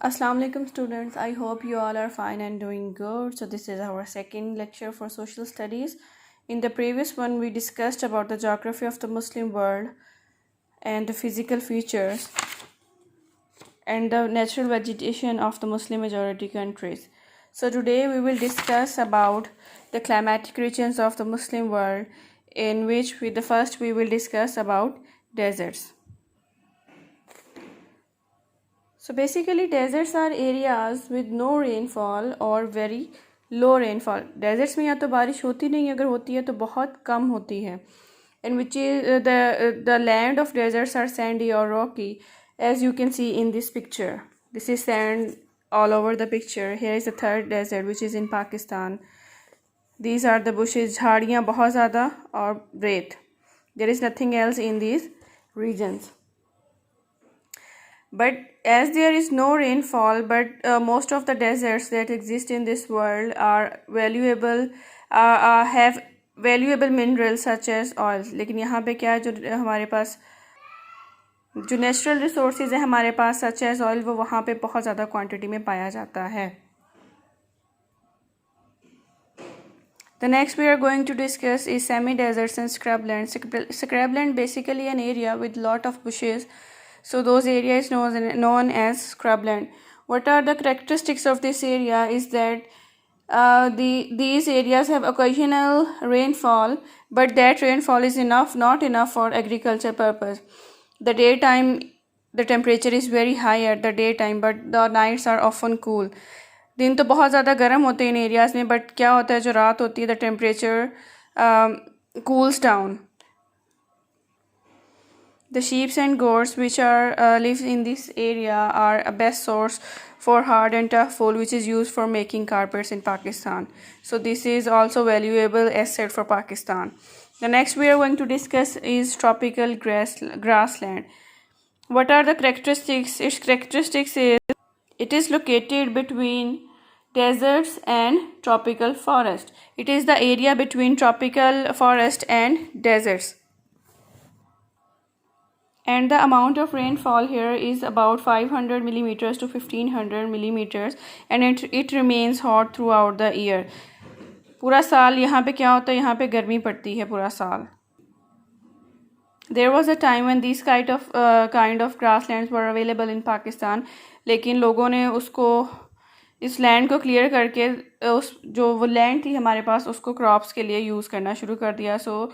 Assalamu alaikum students. I hope you all are fine and doing good. So this is our second lecture for social studies. In the previous one we discussed about the geography of the Muslim world and the physical features and the natural vegetation of the Muslim majority countries. So today we will discuss about the climatic regions of the Muslim world, in which we will discuss about deserts. So basically deserts are areas with no rainfall or very low rainfall. Deserts में या तो बारिश होती नहीं, अगर होती है तो बहुत कम होती है. And which is the land of deserts are sandy or rocky, as you can see in this picture. This is sand all over the picture. Here is the third desert which is in Pakistan. These are the bushes, झाड़ियाँ बहुत ज़्यादा और रेत. There is nothing else in these regions. But as there is no rainfall, but most of the deserts that exist in this world are valuable, have valuable minerals such as oil. लेकिन यहाँ पे क्या है, जो हमारे पास जो natural resources है हमारे पास such as oil, वो वहाँ पे बहुत ज़्यादा क्वांटिटी में पाया जाता है. The next we are going to discuss is semi-deserts and scrubland. Scrubland basically an area with lot of bushes. So those areas known as scrubland. What are the characteristics of this area is that these areas have occasional rainfall, but that rainfall is not enough for agriculture purpose. The temperature is very high at the daytime, but the nights are often cool. दिन तो बहुत ज़्यादा गर्म होते हैं इन areas में, but क्या होता है जो रात होती है the temperature cools down. The sheep and goats which are live in this area are a best source for hard and tough wool, which is used for making carpets in Pakistan. So this is also valuable asset for Pakistan. The next we are going to discuss is tropical grassland. What are the characteristics? Its characteristics is it is located between deserts and tropical forest. It is the area between tropical forest and deserts. And the amount of rainfall here is about 500 millimeters to 1500 millimeters, and it remains hot throughout the year. पूरा साल यहाँ पे क्या होता है, यहाँ पे गर्मी पड़ती है पूरा साल. There was a time when these kind of grasslands were available in Pakistan, लेकिन लोगों ने उसको इस लैंड को क्लियर करके उस जो वो लैंड थी हमारे पास उसको क्रॉप्स के लिए यूज़ करना शुरू कर दिया. So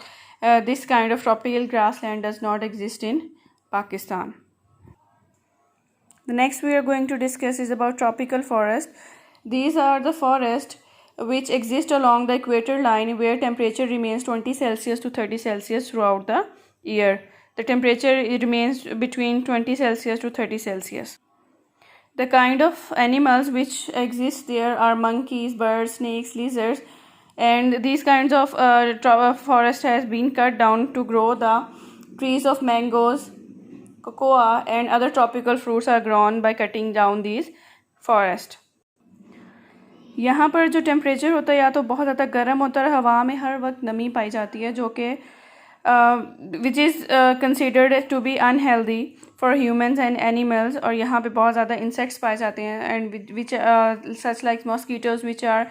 this kind of tropical grassland does not exist in Pakistan. The next we are going to discuss is about tropical forest. These are the forests which exist along the equator line, where temperature remains 20 Celsius to 30 Celsius throughout the year. The temperature remains between 20 Celsius to 30 Celsius. The kind of animals which exist there are monkeys, birds, snakes, lizards, and these kinds of forest has been cut down to grow the trees of mangoes, cocoa and other tropical fruits are grown by cutting down these forests. यहाँ पर जो temperature होता है या तो बहुत ज़्यादा गर्म होता है, हवा में हर वक्त नमी पाई जाती है, जो कि which is considered to be unhealthy for humans and animals. और यहाँ पे बहुत ज़्यादा इंसेक्ट्स पाए जाते हैं, and which such like mosquitoes which are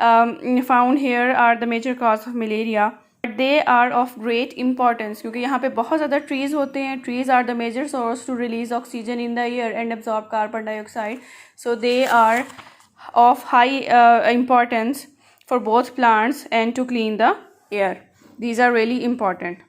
found here are the major cause of malaria. They are of great importance क्योंकि यहाँ पे बहुत ज़्यादा trees होते हैं. Trees are the major source to release oxygen in the air and absorb carbon dioxide. So they are of high importance for both plants and to clean the air. These are really important.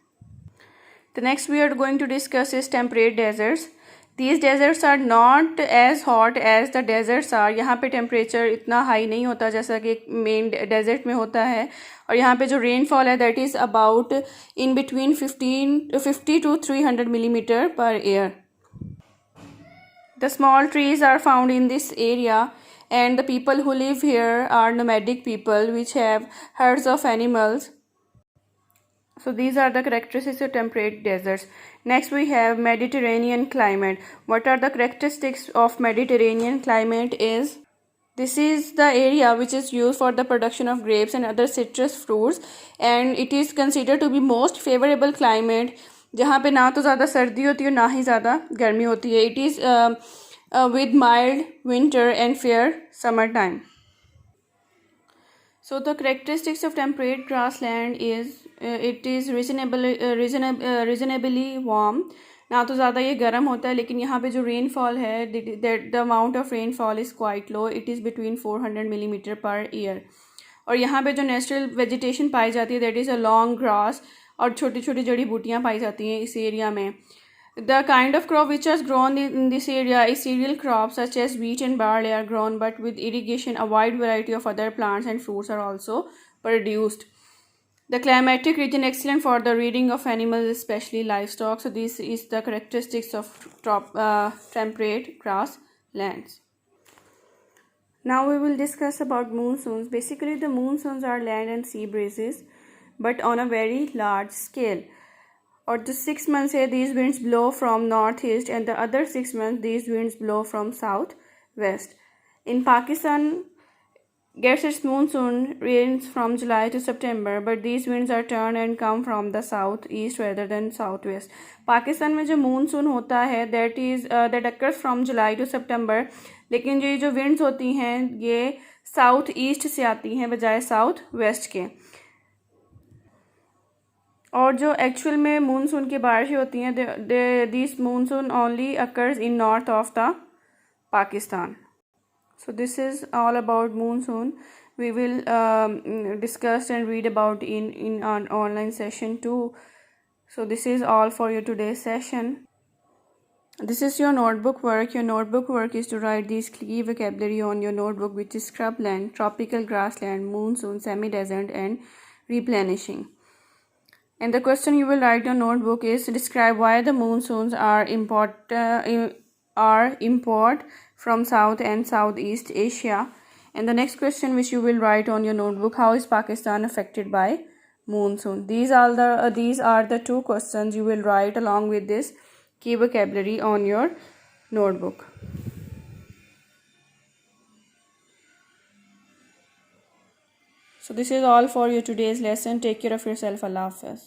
The next we are going to discuss is temperate deserts. These deserts are not as hot as the deserts are. यहाँ पे temperature इतना high नहीं होता जैसा कि main desert में होता है. और यहाँ पे जो रेनफॉल है that is about in between 50 to 300 millimeter per year. The small trees are found in this area, and the people who live here are nomadic people which have herds of animals. So these are the characteristics of temperate deserts. Next we have Mediterranean climate. What are the characteristics of Mediterranean climate is this is the area which is used for the production of grapes and other citrus fruits, and it is considered to be most favorable climate जहाँ पे ना तो ज़्यादा सर्दी होती है ना ही ज़्यादा गर्मी होती है. It is with mild winter and fair summertime. So the characteristics of temperate grassland is it is reasonably warm. ना तो ज़्यादा ये गर्म होता है, लेकिन यहाँ पे जो रेनफॉल है that the amount of rainfall is quite low. It is between 400 millimetre per year. और यहाँ पे जो नेचुरल वेजिटेशन पाई जाती है that is a long grass, और छोटी छोटी जड़ी बूटियाँ पाई जाती हैं इस एरिया में. The kind of crop which is grown in this area is cereal crops such as wheat and barley are grown, but with irrigation a wide variety of other plants and fruits are also produced. The climatic region excellent for the rearing of animals, especially livestock. So this is the characteristics of temperate grasslands. Now we will discuss about monsoons. Basically the monsoons are land and sea breezes, but on a very large scale. Or the 6 months here these winds blow from northeast, and the other 6 months these winds blow from southwest. In Pakistan gets its monsoon rains from July to September, but these winds are turn and come from the southeast rather than southwest. Pakistan में जो monsoon होता है that occurs from July to September, लेकिन ये जो winds होती हैं ये साउथ ईस्ट से आती हैं बजाय साउथ वेस्ट के. और जो एक्चुअल में मानसून की बारिशें होती हैं this monsoon only occurs in north of the Pakistan. So this is all about monsoon. We will discuss and read about in an online session too. So this is all for your today's session. This is your notebook work. Your notebook work is to write these key vocabulary on your notebook, which is scrubland, tropical grassland, monsoon, semi-desert, and replenishing. And the question you will write on notebook is describe why the monsoons are import from South and Southeast Asia. And the next question which you will write on your notebook, how is Pakistan affected by monsoon? These are the two questions you will write along with this key vocabulary on your notebook. So this is all for your today's lesson. Take care of yourself. Allah Hafiz.